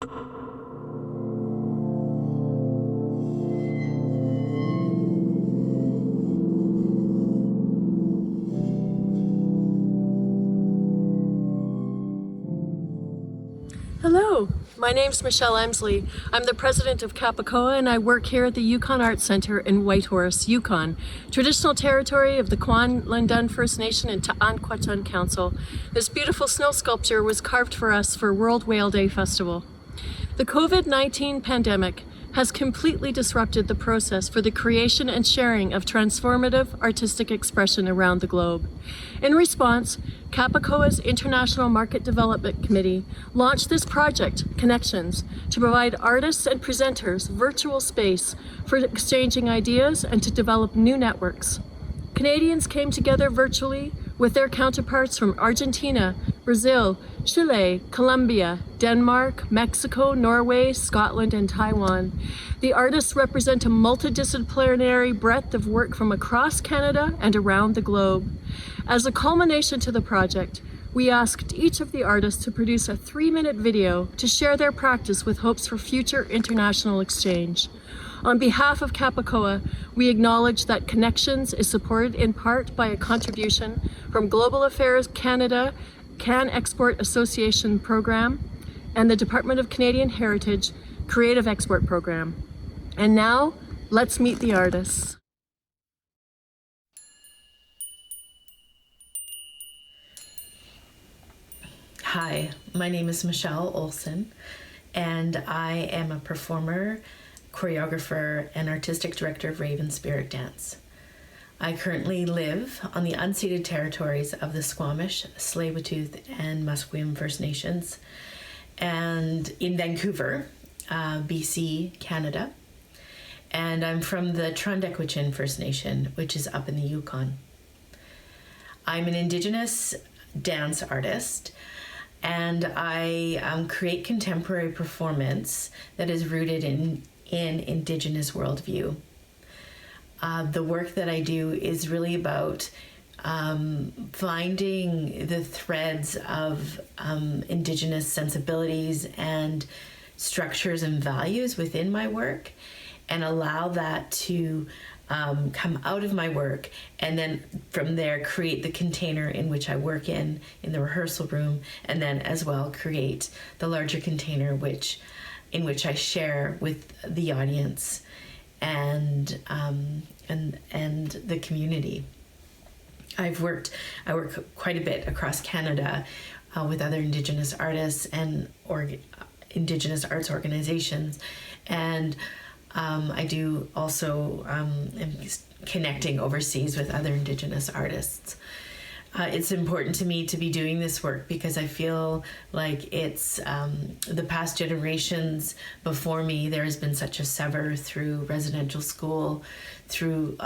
Hello, my name's Michelle Emsley. I'm the president of Kapakoa and I work here at the Yukon Arts Center in Whitehorse, Yukon, traditional territory of the Kwan-Lundun First Nation and Ta'anquatun Council. This beautiful snow sculpture was carved for us for World Whale Day Festival. The COVID-19 pandemic has completely disrupted the process for the creation and sharing of transformative artistic expression around the globe. In response, Kapakoa's International Market Development Committee launched this project, Connections, to provide artists and presenters virtual space for exchanging ideas and to develop new networks. Canadians came together virtually with their counterparts from Argentina, Brazil, Chile, Colombia, Denmark, Mexico, Norway, Scotland, and Taiwan. The artists represent a multidisciplinary breadth of work from across Canada and around the globe. As a culmination to the project, we asked each of the artists to produce a 3-minute video to share their practice with hopes for future international exchange. On behalf of Kapakoa, we acknowledge that Connections is supported in part by a contribution from Global Affairs Canada Can Export Association Program and the Department of Canadian Heritage Creative Export Program. And now, let's meet the artists. Hi, my name is Michelle Olson, and I am a performer, choreographer, and artistic director of Raven Spirit Dance. I currently live on the unceded territories of the Squamish, Tsleil-Waututh, and Musqueam First Nations, and in Vancouver, BC, Canada. And I'm from the Trundequichin First Nation, which is up in the Yukon. I'm an Indigenous dance artist, and I create contemporary performance that is rooted in Indigenous worldview. The work that I do is really about finding the threads of Indigenous sensibilities and structures and values within my work, and allow that to come out of my work, and then from there create the container in which I work in the rehearsal room, and then as well create the larger container in which I share with the audience and the community. I work quite a bit across Canada with other Indigenous artists and Indigenous arts organizations, and I do also am connecting overseas with other Indigenous artists. It's important to me to be doing this work because I feel like it's the past generations before me. There has been such a sever through residential school, through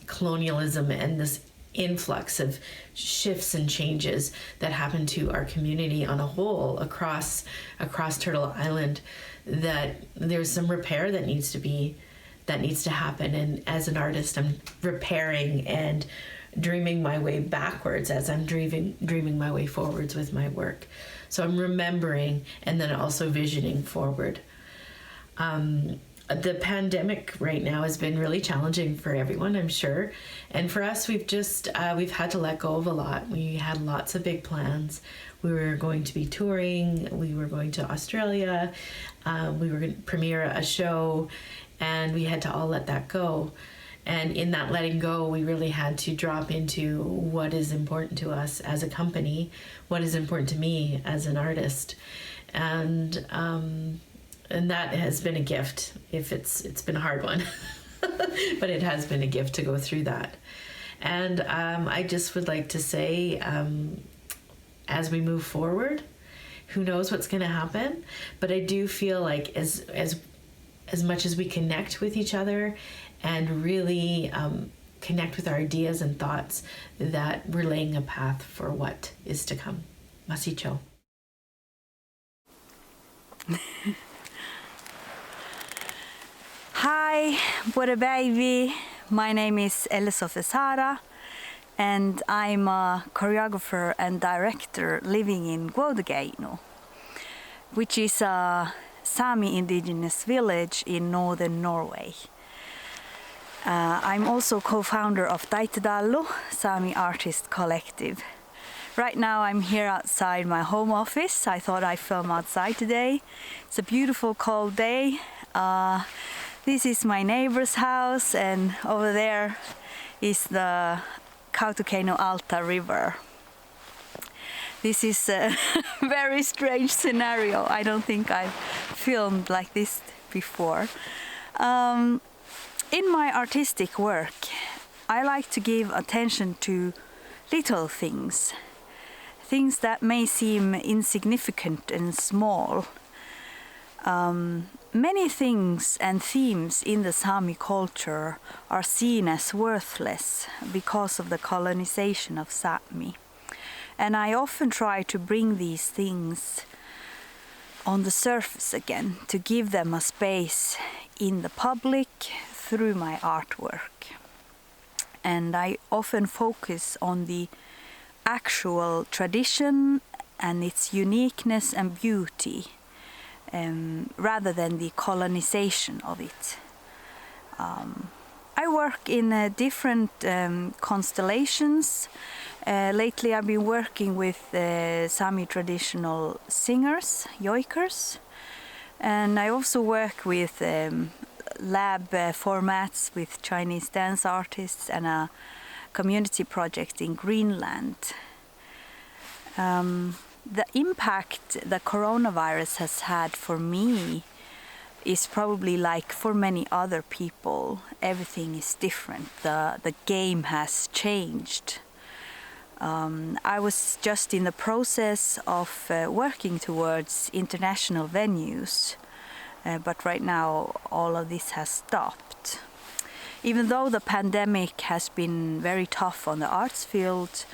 colonialism, and this influx of shifts and changes that happen to our community on a whole across Turtle Island, that there's some repair that needs to happen. And as an artist, I'm repairing and dreaming my way backwards as I'm dreaming my way forwards with my work. So I'm remembering and then also visioning forward. The pandemic right now has been really challenging for everyone, I'm sure. And for us, we've had to let go of a lot. We had lots of big plans. We were going to be touring. We were going to Australia. We were going to premiere a show, and we had to all let that go. And in that letting go, we really had to drop into what is important to us as a company, what is important to me as an artist. And that has been a gift. It's been a hard one, but it has been a gift to go through that. And I just would like to say, as we move forward, who knows what's going to happen? But I do feel like as much as we connect with each other and really connect with our ideas and thoughts, that we're laying a path for what is to come. Masicho. Hi, what a baby. My name is Elisoffe Sara, and I'm a choreographer and director living in Guodegaino. which is a Sami indigenous village in northern Norway. I'm also co-founder of Taitedallo, Sami Artist Collective. Right now I'm here outside my home office. I thought I'd film outside today. It's a beautiful cold day. This is my neighbor's house, and over there is the Kautokeino Alta River. This is a very strange scenario. I don't think I've filmed like this before. In my artistic work, I like to give attention to little things that may seem insignificant and small. Many things and themes in the Sami culture are seen as worthless because of the colonization of Sami. And I often try to bring these things on the surface again, to give them a space in the public through my artwork. And I often focus on the actual tradition and its uniqueness and beauty, rather than the colonization of it. I work in different constellations. Lately I've been working with Sami traditional singers, yoikers, and I also work with lab formats with Chinese dance artists and a community project in Greenland. The impact the coronavirus has had for me is probably like for many other people. Everything is different. The game has changed. I was just in the process of working towards international venues, but right now all of this has stopped. Even though the pandemic has been very tough on the arts field,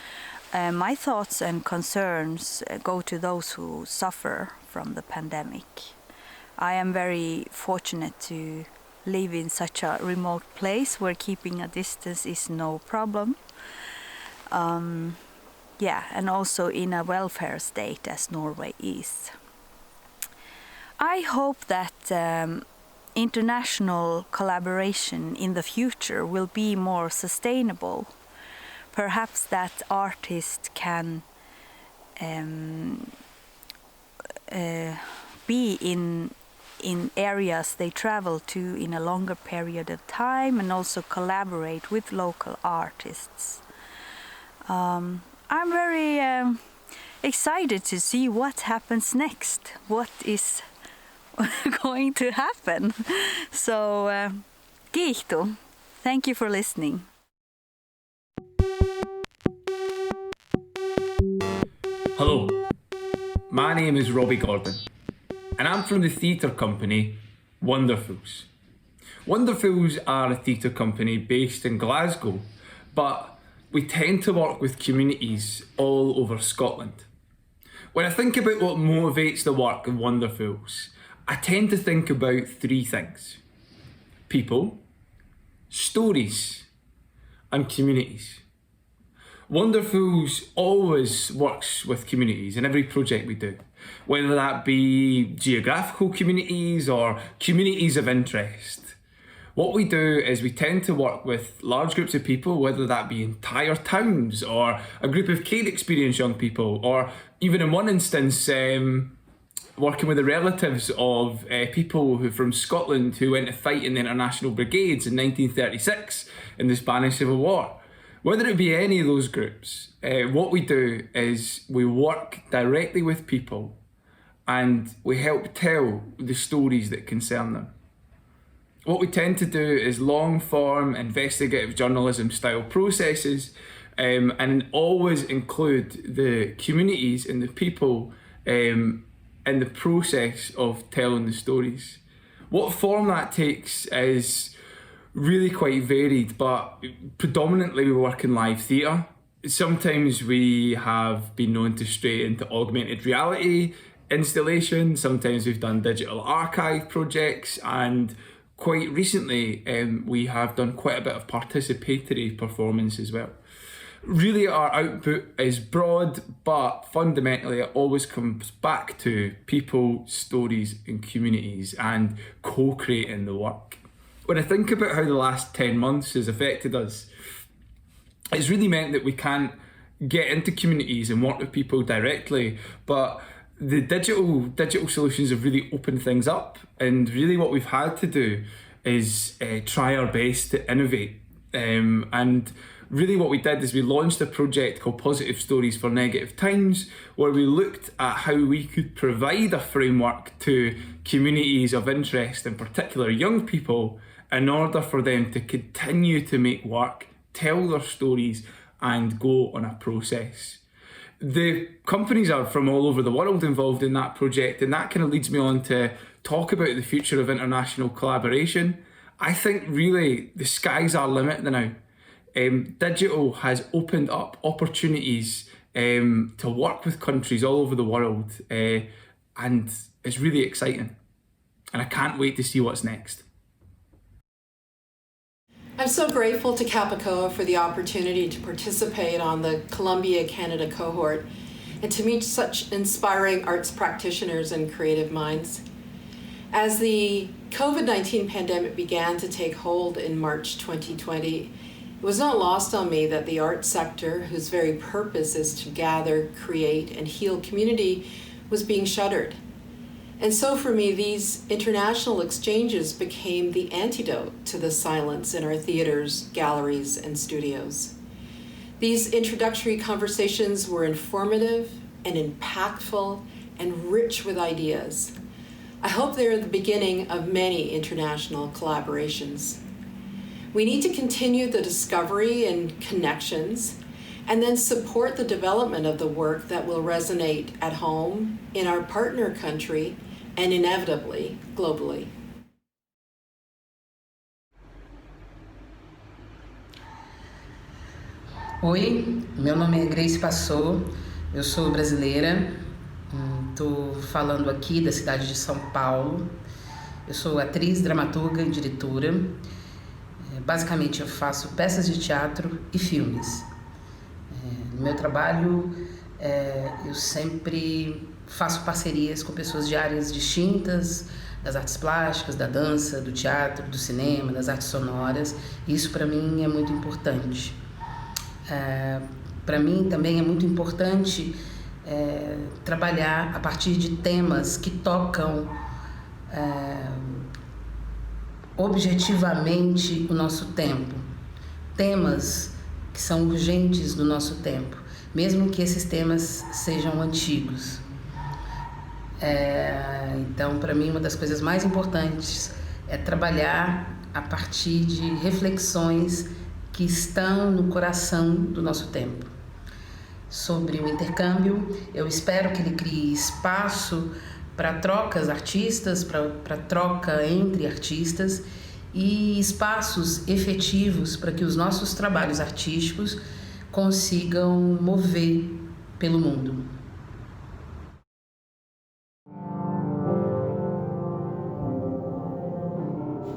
my thoughts and concerns go to those who suffer from the pandemic. I am very fortunate to live in such a remote place where keeping a distance is no problem. And also in a welfare state as Norway is. I hope that international collaboration in the future will be more sustainable. Perhaps that artists can be in areas they travel to in a longer period of time, and also collaborate with local artists. I'm very excited to see what happens next, what is going to happen. So, kiitos. Thank you for listening. Hello, my name is Robbie Gordon, and I'm from the theatre company Wonderfuls. Wonderfuls are a theatre company based in Glasgow, but we tend to work with communities all over Scotland. When I think about what motivates the work of Wonderfuls, I tend to think about three things: people, stories, and communities. Wonderfuls always works with communities in every project we do, whether that be geographical communities or communities of interest. What we do is we tend to work with large groups of people, whether that be entire towns or a group of care experienced young people, or even in one instance, working with the relatives of people who from Scotland who went to fight in the International Brigades in 1936 in the Spanish Civil War. Whether it be any of those groups, what we do is we work directly with people and we help tell the stories that concern them. What we tend to do is long form investigative journalism style processes, and always include the communities and the people in the process of telling the stories. What form that takes is really quite varied, but predominantly we work in live theatre. Sometimes we have been known to stray into augmented reality installations, sometimes we've done digital archive projects, and quite recently we have done quite a bit of participatory performance as well. Really, our output is broad, but fundamentally it always comes back to people, stories and communities and co-creating the work. When I think about how the last 10 months has affected us, it's really meant that we can't get into communities and work with people directly, but the digital solutions have really opened things up, and really what we've had to do is try our best to innovate. And really what we did is we launched a project called Positive Stories for Negative Times, where we looked at how we could provide a framework to communities of interest, in particular young people, in order for them to continue to make work, tell their stories and go on a process. The companies are from all over the world involved in that project, and that kind of leads me on to talk about the future of international collaboration. I think really the sky's our limit now. Digital has opened up opportunities to work with countries all over the world, and it's really exciting. And I can't wait to see what's next. I'm so grateful to Capicoa for the opportunity to participate on the Columbia Canada cohort and to meet such inspiring arts practitioners and creative minds. As the COVID-19 pandemic began to take hold in March 2020, it was not lost on me that the arts sector, whose very purpose is to gather, create, and heal community, was being shuttered. And so for me, these international exchanges became the antidote to the silence in our theaters, galleries, and studios. These introductory conversations were informative and impactful and rich with ideas. I hope they're the beginning of many international collaborations. We need to continue the discovery and connections, and then support the development of the work that will resonate at home, in our partner country, and inevitably globally. Oi, meu nome é Grace Passot, eu sou brasileira, estou falando aqui da cidade de São Paulo. Eu sou atriz, dramaturga e diretora. Basicamente eu faço peças de teatro e filmes. No meu trabalho eu sempre faço parcerias com pessoas de áreas distintas, das artes plásticas, da dança, do teatro, do cinema, das artes sonoras. Isso para mim é muito importante. Para mim também é muito importante trabalhar a partir de temas que tocam objetivamente o nosso tempo. Temas que são urgentes do nosso tempo, mesmo que esses temas sejam antigos. Então, para mim, uma das coisas mais importantes é trabalhar a partir de reflexões que estão no coração do nosso tempo. Sobre o intercâmbio, eu espero que ele crie espaço para trocas artistas, para troca entre artistas e espaços efetivos para que os nossos trabalhos artísticos consigam mover pelo mundo.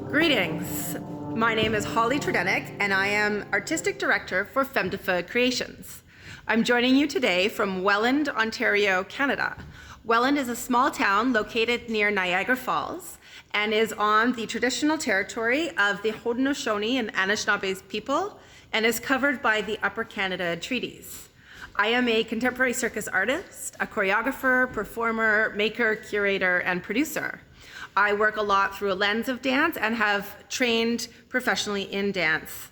Greetings. My name is Holly Tredenik, and I am Artistic Director for Femme de Feu Creations. I'm joining you today from Welland, Ontario, Canada. Welland is a small town located near Niagara Falls and is on the traditional territory of the Haudenosaunee and Anishinaabeg people and is covered by the Upper Canada Treaties. I am a contemporary circus artist, a choreographer, performer, maker, curator, and producer. I work a lot through a lens of dance and have trained professionally in dance.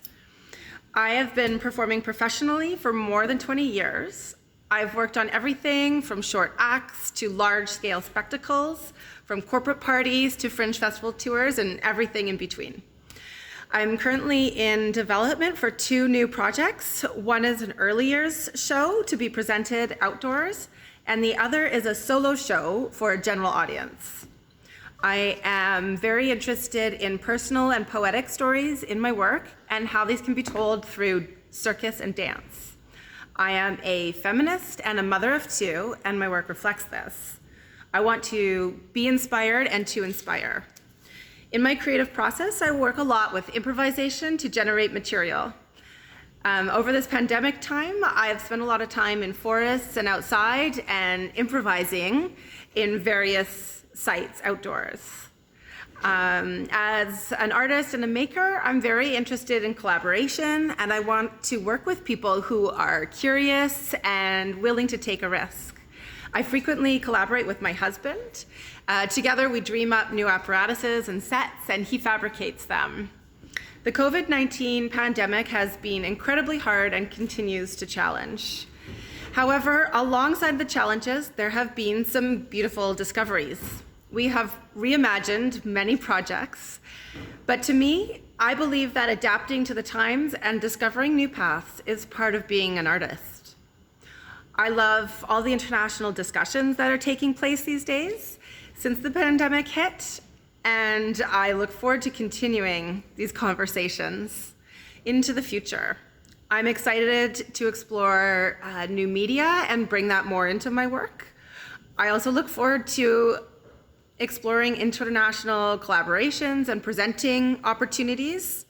I have been performing professionally for more than 20 years. I've worked on everything from short acts to large-scale spectacles, from corporate parties to fringe festival tours, and everything in between. I'm currently in development for 2 new projects. One is an early years show to be presented outdoors, and the other is a solo show for a general audience. I am very interested in personal and poetic stories in my work and how these can be told through circus and dance. I am a feminist and a mother of 2, and my work reflects this. I want to be inspired and to inspire. In my creative process, I work a lot with improvisation to generate material. Over this pandemic time, I've spent a lot of time in forests and outside and improvising in various sites outdoors. As an artist and a maker, I'm very interested in collaboration, and I want to work with people who are curious and willing to take a risk. I frequently collaborate with my husband. Together we dream up new apparatuses and sets, and he fabricates them. The COVID-19 pandemic has been incredibly hard and continues to challenge. However, alongside the challenges, there have been some beautiful discoveries. We have reimagined many projects, but to me, I believe that adapting to the times and discovering new paths is part of being an artist. I love all the international discussions that are taking place these days since the pandemic hit, and I look forward to continuing these conversations into the future. I'm excited to explore new media and bring that more into my work. I also look forward to exploring international collaborations and presenting opportunities.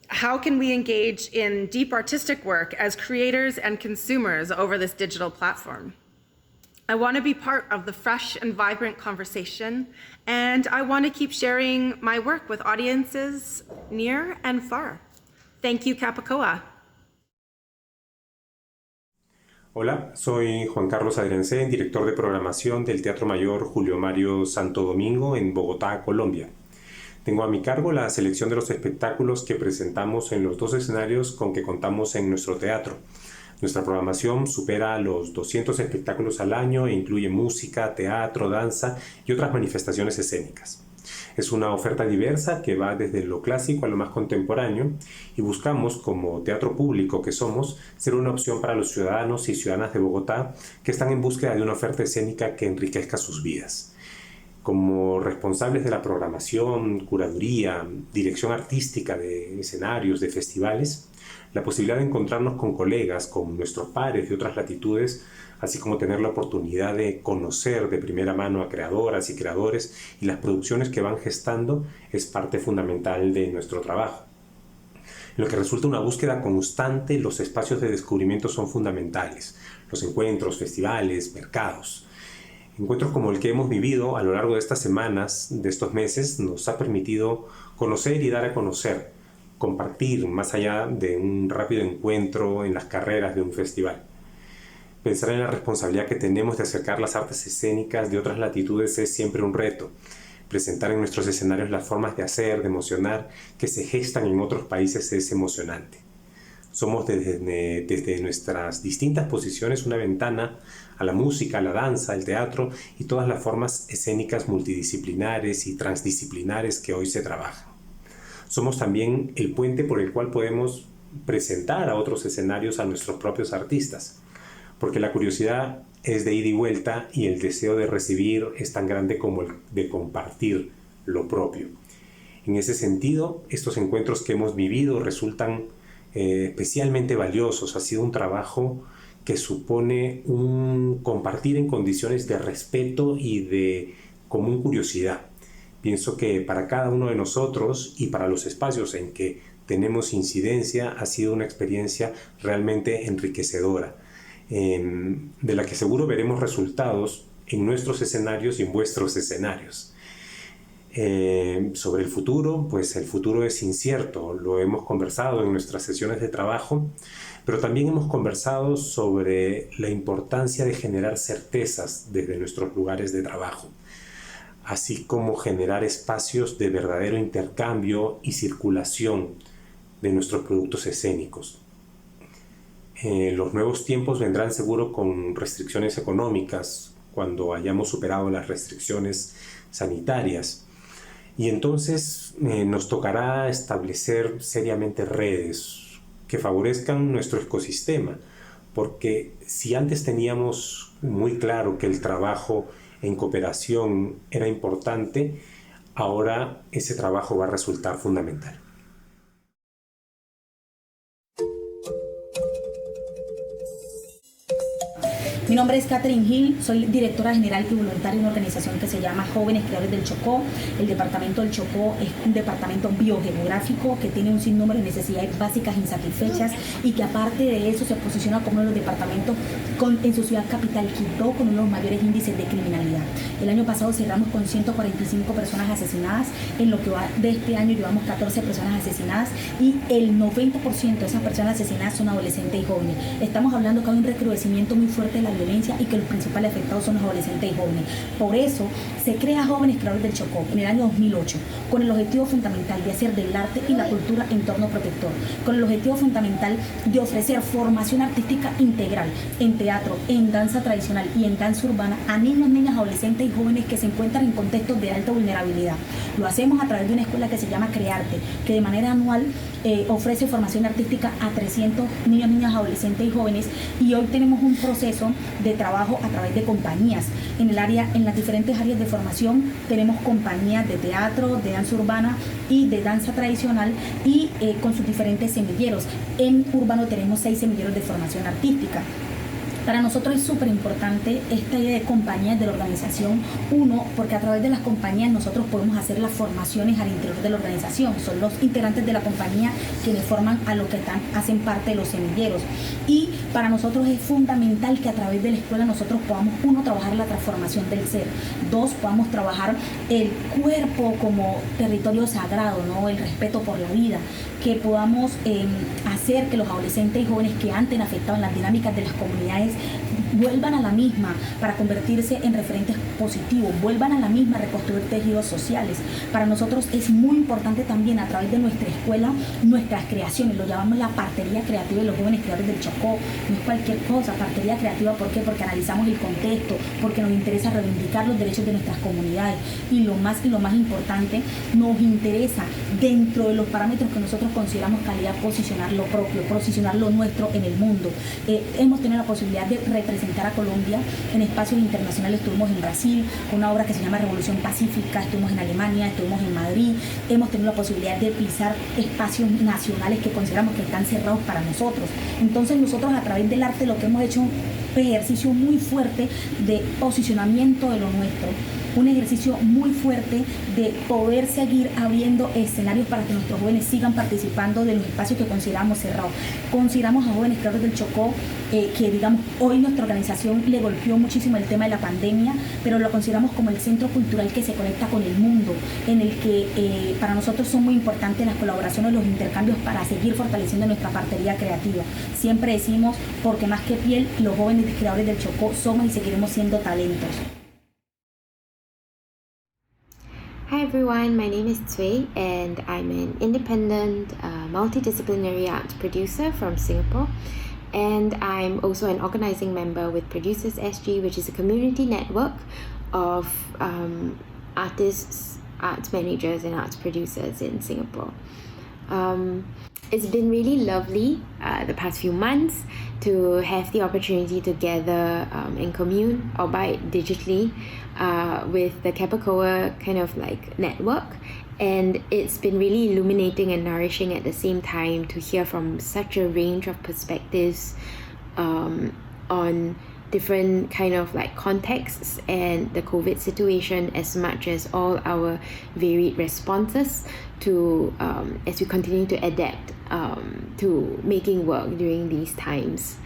How can we engage in deep artistic work as creators and consumers over this digital platform? I want to be part of the fresh and vibrant conversation, and I want to keep sharing my work with audiences near and far. Thank you, Capacoa. Hola, soy Juan Carlos Adriancén, director de programación del Teatro Mayor Julio Mario Santo Domingo en Bogotá, Colombia. Tengo a mi cargo la selección de los espectáculos que presentamos en los 2 escenarios con que contamos en nuestro teatro. Nuestra programación supera los 200 espectáculos al año e incluye música, teatro, danza y otras manifestaciones escénicas. Es una oferta diversa que va desde lo clásico a lo más contemporáneo y buscamos, como teatro público que somos, ser una opción para los ciudadanos y ciudadanas de Bogotá que están en búsqueda de una oferta escénica que enriquezca sus vidas. Como responsables de la programación, curaduría, dirección artística de escenarios, de festivales, la posibilidad de encontrarnos con colegas, con nuestros pares de otras latitudes, así como tener la oportunidad de conocer de primera mano a creadoras y creadores y las producciones que van gestando es parte fundamental de nuestro trabajo. En lo que resulta una búsqueda constante, los espacios de descubrimiento son fundamentales, los encuentros, festivales, mercados. Encuentros como el que hemos vivido a lo largo de estas semanas, de estos meses, nos ha permitido conocer y dar a conocer, compartir más allá de un rápido encuentro en las carreras de un festival. Pensar en la responsabilidad que tenemos de acercar las artes escénicas de otras latitudes es siempre un reto. Presentar en nuestros escenarios las formas de hacer, de emocionar, que se gestan en otros países es emocionante. Somos desde nuestras distintas posiciones una ventana a la música, a la danza, al teatro y todas las formas escénicas multidisciplinares y transdisciplinares que hoy se trabajan. Somos también el puente por el cual podemos presentar a otros escenarios a nuestros propios artistas, porque la curiosidad es de ida y vuelta y el deseo de recibir es tan grande como el de compartir lo propio. En ese sentido, estos encuentros que hemos vivido resultan especialmente valiosos. Ha sido un trabajo que supone un compartir en condiciones de respeto y de común curiosidad. Pienso que para cada uno de nosotros y para los espacios en que tenemos incidencia ha sido una experiencia realmente enriquecedora, de la que seguro veremos resultados en nuestros escenarios y en vuestros escenarios. Sobre el futuro, pues el futuro es incierto, lo hemos conversado en nuestras sesiones de trabajo, pero también hemos conversado sobre la importancia de generar certezas desde nuestros lugares de trabajo, así como generar espacios de verdadero intercambio y circulación de nuestros productos escénicos. Los nuevos tiempos vendrán seguro con restricciones económicas cuando hayamos superado las restricciones sanitarias. Y entonces nos tocará establecer seriamente redes que favorezcan nuestro ecosistema, porque si antes teníamos muy claro que el trabajo en cooperación era importante, ahora ese trabajo va a resultar fundamental. Mi nombre es Catherine Hill, soy directora general y voluntaria de una organización que se llama Jóvenes Creadores del Chocó. El departamento del Chocó es un departamento biogeográfico que tiene un sinnúmero de necesidades básicas insatisfechas y que aparte de eso se posiciona como uno de los departamentos en su ciudad capital, Quito, con uno de los mayores índices de criminalidad. El año pasado cerramos con 145 personas asesinadas, en lo que va de este año llevamos 14 personas asesinadas y el 90% de esas personas asesinadas son adolescentes y jóvenes. Estamos hablando que hay un recrudecimiento muy fuerte de la violencia y que los principales afectados son los adolescentes y jóvenes. Por eso se crea Jóvenes Creadores del Chocó en el año 2008 con el objetivo fundamental de hacer del arte y la cultura entorno protector, con el objetivo fundamental de ofrecer formación artística integral en teatro, en danza tradicional y en danza urbana a niños, niñas, adolescentes y jóvenes que se encuentran en contextos de alta vulnerabilidad. Lo hacemos a través de una escuela que se llama Crearte, que de manera anual ofrece formación artística a 300 niños, niñas, adolescentes y jóvenes, y hoy tenemos un proceso de trabajo a través de compañías. En las diferentes áreas de formación tenemos compañías de teatro, de danza urbana y de danza tradicional y con sus diferentes semilleros. En urbano tenemos 6 semilleros de formación artística. Para nosotros es súper importante esta idea de compañías de la organización. Uno, porque a través de las compañías nosotros podemos hacer las formaciones al interior de la organización. Son los integrantes de la compañía quienes forman a los que hacen parte de los semilleros. Y para nosotros es fundamental que a través de la escuela nosotros podamos, uno, trabajar la transformación del ser. Dos, podamos trabajar el cuerpo como territorio sagrado, ¿no? El respeto por la vida. Que podamos hacer que los adolescentes y jóvenes que antes han afectado en las dinámicas de las comunidades vuelvan a la misma para convertirse en referentes positivos, vuelvan a la misma a reconstruir tejidos sociales. Para nosotros es muy importante también a través de nuestra escuela, nuestras creaciones, lo llamamos la partería creativa de los jóvenes creadores del Chocó. No es cualquier cosa, partería creativa, ¿por qué? Porque analizamos el contexto, porque nos interesa reivindicar los derechos de nuestras comunidades y lo más importante, nos interesa dentro de los parámetros que nosotros consideramos calidad posicionar lo propio, posicionar lo nuestro en el mundo. Hemos tenido la posibilidad de representar a Colombia en espacios internacionales. Estuvimos en Brasil con una obra que se llama Revolución Pacífica, estuvimos en Alemania, estuvimos en Madrid, hemos tenido la posibilidad de pisar espacios nacionales que consideramos que están cerrados para nosotros. Entonces nosotros a través del arte lo que hemos hecho es un ejercicio muy fuerte de posicionamiento de lo nuestro, un ejercicio muy fuerte de poder seguir abriendo escenarios para que nuestros jóvenes sigan participando de los espacios que consideramos cerrados. Consideramos a Jóvenes Creadores del Chocó que, digamos, hoy nuestra organización le golpeó muchísimo el tema de la pandemia, pero lo consideramos como el centro cultural que se conecta con el mundo, en el que para nosotros son muy importantes las colaboraciones, los intercambios para seguir fortaleciendo nuestra partería creativa. Siempre decimos, porque más que piel, los jóvenes creadores del Chocó somos y seguiremos siendo talentos. Hi everyone, my name is Tsui and I'm an independent multidisciplinary arts producer from Singapore, and I'm also an organizing member with Producers SG, which is a community network of artists, arts managers and arts producers in Singapore. It's been really lovely the past few months to have the opportunity to gather and commune, albeit digitally, with the Capacoa kind of like network. And it's been really illuminating and nourishing at the same time to hear from such a range of perspectives on different kind of like contexts and the COVID situation, as much as all our varied responses to as we continue to adapt to making work during these times.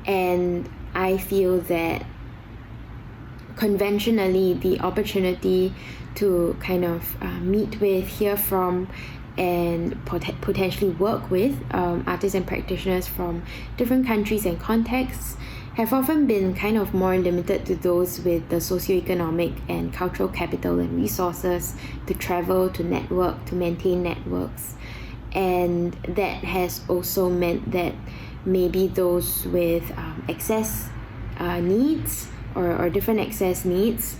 And I feel that conventionally the opportunity to kind of meet with, hear from, and potentially work with artists and practitioners from different countries and contexts have often been kind of more limited to those with the socioeconomic and cultural capital and resources to travel, to network, to maintain networks. And that has also meant that maybe those with access needs or different access needs,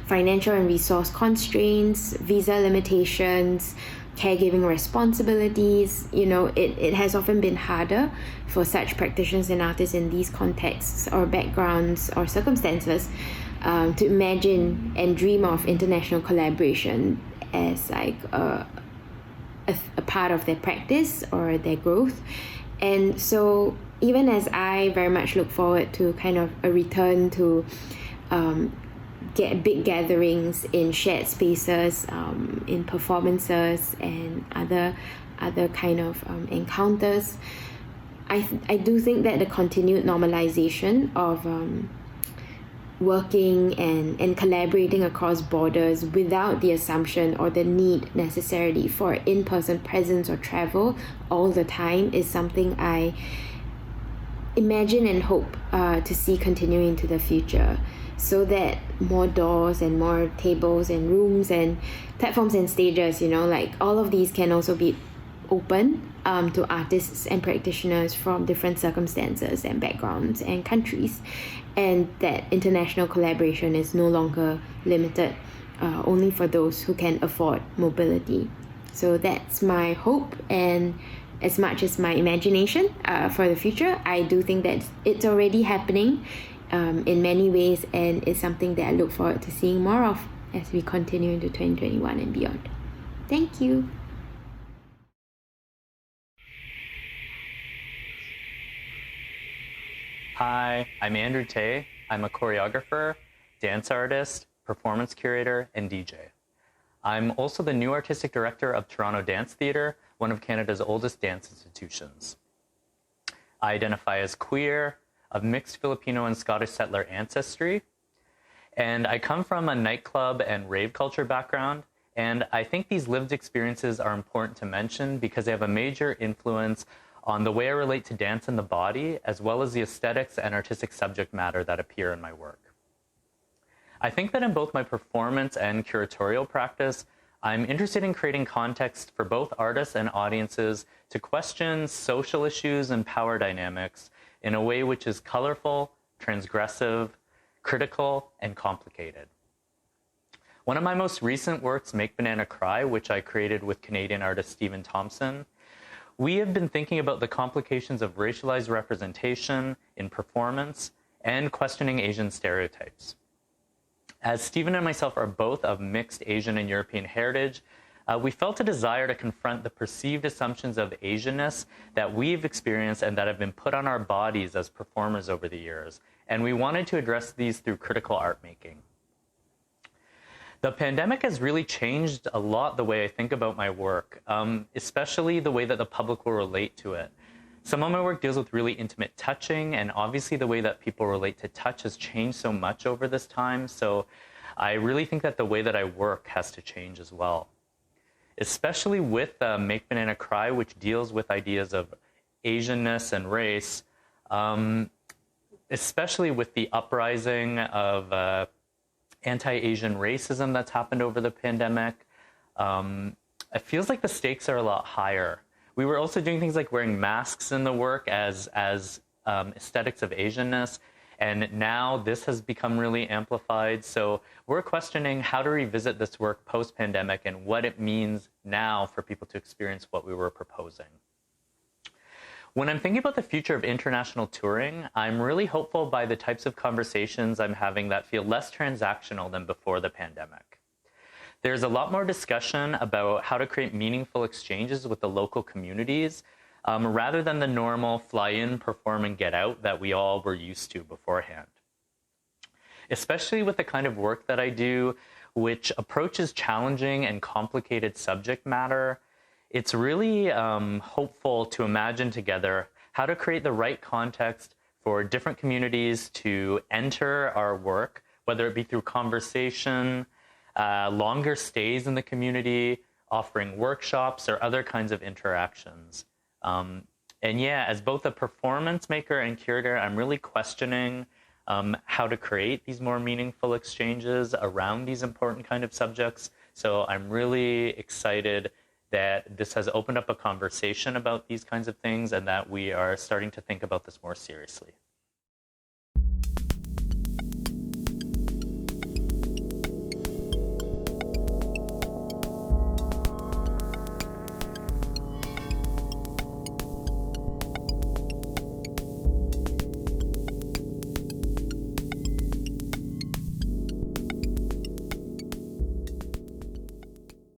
financial and resource constraints, visa limitations, caregiving responsibilities, you know, it has often been harder for such practitioners and artists in these contexts or backgrounds or circumstances to imagine and dream of international collaboration as like a part of their practice or their growth. And so even as I very much look forward to kind of a return to get big gatherings in shared spaces, in performances and other kind of encounters, I do think that the continued normalization of working and collaborating across borders without the assumption or the need necessarily for in-person presence or travel all the time is something I imagine and hope to see continuing into the future, so that more doors and more tables and rooms and platforms and stages, like all of these can also be open to artists and practitioners from different circumstances and backgrounds and countries, and that international collaboration is no longer limited only for those who can afford mobility. So that's my hope, and as much as my imagination for the future, I do think that it's already happening in many ways, and it's something that I look forward to seeing more of as we continue into 2021 and beyond. Thank you. Hi, I'm Andrew Tay. I'm a choreographer, dance artist, performance curator, and DJ. I'm also the new artistic director of Toronto Dance Theatre, one of Canada's oldest dance institutions. I identify as queer, of mixed Filipino and Scottish settler ancestry, and I come from a nightclub and rave culture background, and I think these lived experiences are important to mention because they have a major influence on the way I relate to dance and the body, as well as the aesthetics and artistic subject matter that appear in my work. I think that in both my performance and curatorial practice, I'm interested in creating context for both artists and audiences to question social issues and power dynamics in a way which is colorful, transgressive, critical, and complicated. One of my most recent works, Make Banana Cry, which I created with Canadian artist Stephen Thompson, we have been thinking about the complications of racialized representation in performance and questioning Asian stereotypes. As Stephen and myself are both of mixed Asian and European heritage, we felt a desire to confront the perceived assumptions of Asianness that we've experienced and that have been put on our bodies as performers over the years. And we wanted to address these through critical art making. The pandemic has really changed a lot the way I think about my work, especially the way that the public will relate to it. Some of my work deals with really intimate touching, and obviously the way that people relate to touch has changed so much over this time, so I really think that the way that I work has to change as well. Especially with Make Banana Cry, which deals with ideas of Asianness and race, especially with the uprising of anti-Asian racism that's happened over the pandemic, it feels like the stakes are a lot higher. We were also doing things like wearing masks in the work as aesthetics of Asianness, and now this has become really amplified. So we're questioning how to revisit this work post-pandemic and what it means now for people to experience what we were proposing. When I'm thinking about the future of international touring, I'm really hopeful by the types of conversations I'm having that feel less transactional than before the pandemic. There's a lot more discussion about how to create meaningful exchanges with the local communities, rather than the normal fly in, perform, and get out that we all were used to beforehand. Especially with the kind of work that I do, which approaches challenging and complicated subject matter, it's really hopeful to imagine together how to create the right context for different communities to enter our work, whether it be through conversation, longer stays in the community, offering workshops, or other kinds of interactions. And yeah, as both a performance maker and curator, I'm really questioning how to create these more meaningful exchanges around these important kind of subjects. So I'm really excited that this has opened up a conversation about these kinds of things and that we are starting to think about this more seriously.